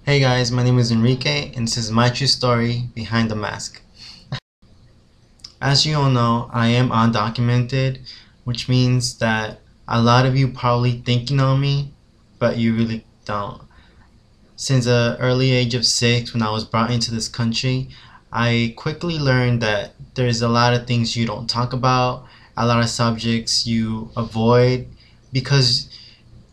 Hey guys, my name is Enrique and this is my true story behind the mask. As you all know, I am undocumented, which means that a lot of you probably think you know me, but you really don't. Since the early age of 6, when I was brought into this country, I quickly learned that there's a lot of things you don't talk about, a lot of subjects you avoid, because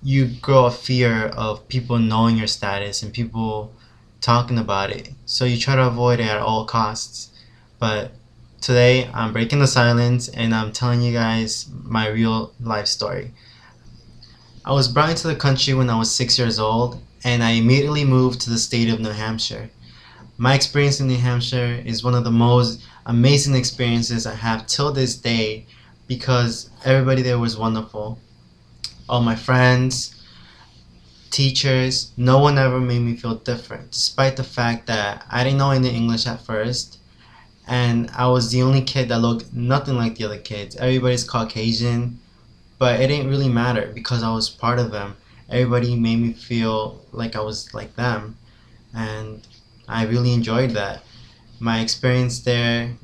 you grow a fear of people knowing your status and people talking about it. So you try to avoid it at all costs. But today I'm breaking the silence and I'm telling you guys my real life story. I was brought into the country when I was 6 years old and I immediately moved to the state of New Hampshire. My experience in New Hampshire is one of the most amazing experiences I have till this day because everybody there was wonderful. All my friends, teachers, no one ever made me feel different, despite the fact that I didn't know any English at first, and I was the only kid that looked nothing like the other kids. Everybody's Caucasian, but it didn't really matter because I was part of them. Everybody made me feel like I was like them, and I really enjoyed that. My experience there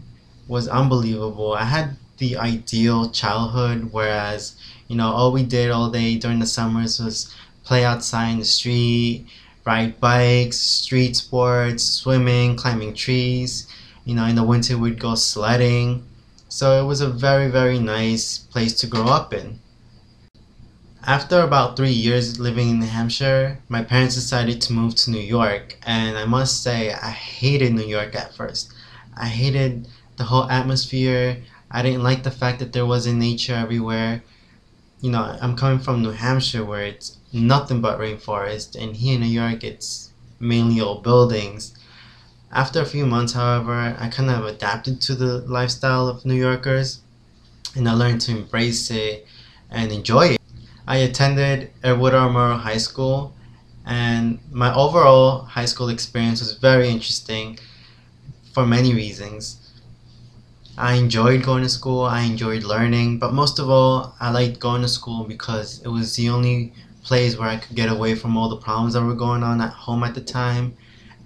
was unbelievable. I had the ideal childhood, whereas, all we did all day during the summers was play outside in the street, ride bikes, street sports, swimming, climbing trees. In the winter we'd go sledding. So it was a very, very nice place to grow up in. After about 3 years living in New Hampshire, my parents decided to move to New York, and I must say I hated New York at first. I hated the whole atmosphere. I didn't like the fact that there wasn't nature everywhere. I'm coming from New Hampshire where it's nothing but rainforest, and here in New York it's mainly old buildings. After a few months, however, I kind of adapted to the lifestyle of New Yorkers and I learned to embrace it and enjoy it. I attended Edward R. Murrow High School, and my overall high school experience was very interesting for many reasons. I enjoyed going to school, I enjoyed learning, but most of all, I liked going to school because it was the only place where I could get away from all the problems that were going on at home at the time.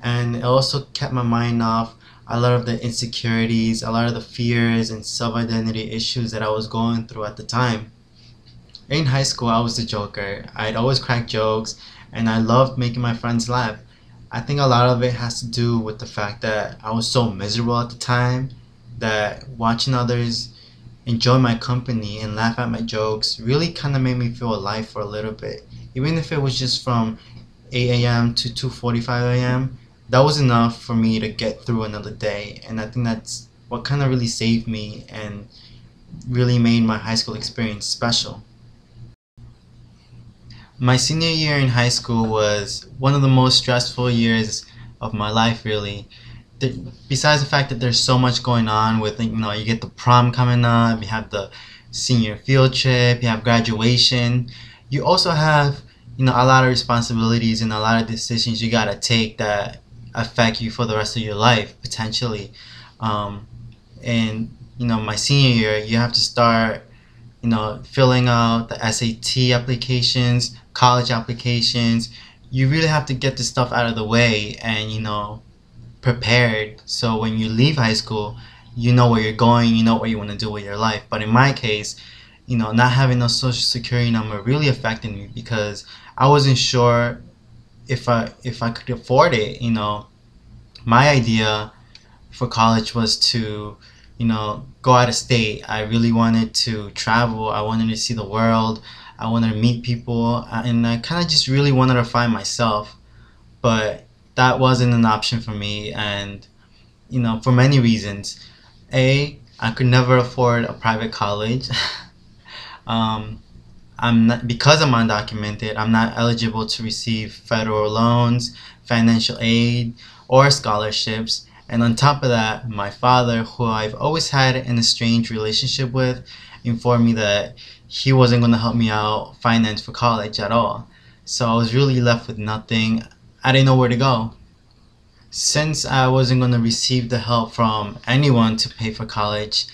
And it also kept my mind off a lot of the insecurities, a lot of the fears and self-identity issues that I was going through at the time. In high school, I was the joker. I'd always crack jokes and I loved making my friends laugh. I think a lot of it has to do with the fact that I was so miserable at the time that watching others enjoy my company and laugh at my jokes really kind of made me feel alive for a little bit. Even if it was just from 8 a.m. to 2:45 a.m., that was enough for me to get through another day. And I think that's what kind of really saved me and really made my high school experience special. My senior year in high school was one of the most stressful years of my life, really. Besides the fact that there's so much going on with, you get the prom coming up, you have the senior field trip, you have graduation, you also have, a lot of responsibilities and a lot of decisions you gotta take that affect you for the rest of your life, potentially. Um, and, my senior year, you have to start filling out the SAT applications, college applications. You really have to get this stuff out of the way and, prepared so when you leave high school, you know where you're going, you know what you want to do with your life. But in my case, not having a social security number really affected me because I wasn't sure if I could afford it. My idea for college was to go out of state. I really wanted to travel. I wanted to see the world. I wanted to meet people, and I kind of just really wanted to find myself. But that wasn't an option for me, and for many reasons. I could never afford a private college. um, I'm not, because I'm undocumented, I'm not eligible to receive federal loans, financial aid, or scholarships. And on top of that, my father, who I've always had an estranged relationship with, informed me that he wasn't going to help me out finance for college at all. So I was really left with nothing. I didn't know where to go. Since I wasn't going to receive the help from anyone to pay for college,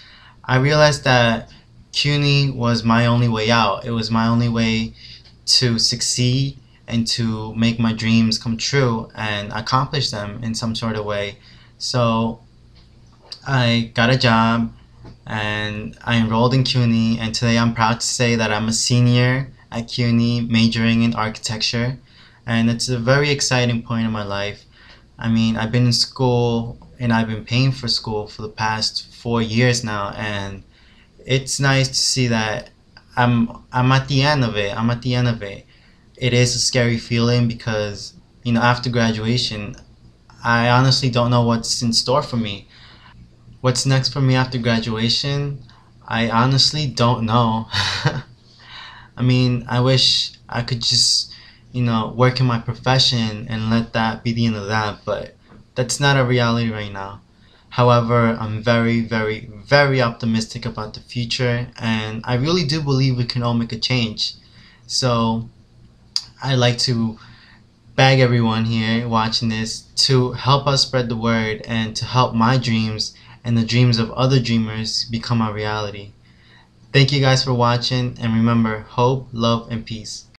I realized that CUNY was my only way out. It was my only way to succeed and to make my dreams come true and accomplish them in some sort of way. So I got a job and I enrolled in CUNY, and today I'm proud to say that I'm a senior at CUNY majoring in architecture, and it's a very exciting point in my life. I mean, I've been in school and I've been paying for school for the past 4 years now, and it's nice to see that I'm at the end of it. I'm at the end of it. It is a scary feeling because, after graduation, I honestly don't know what's in store for me. What's next for me after graduation? I honestly don't know. I mean, I wish I could just, work in my profession and let that be the end of that, but that's not a reality right now. However, I'm very, very, very optimistic about the future, and I really do believe we can all make a change. So, I'd like to beg everyone here watching this to help us spread the word and to help my dreams and the dreams of other dreamers become a reality. Thank you guys for watching, and remember, hope, love, and peace.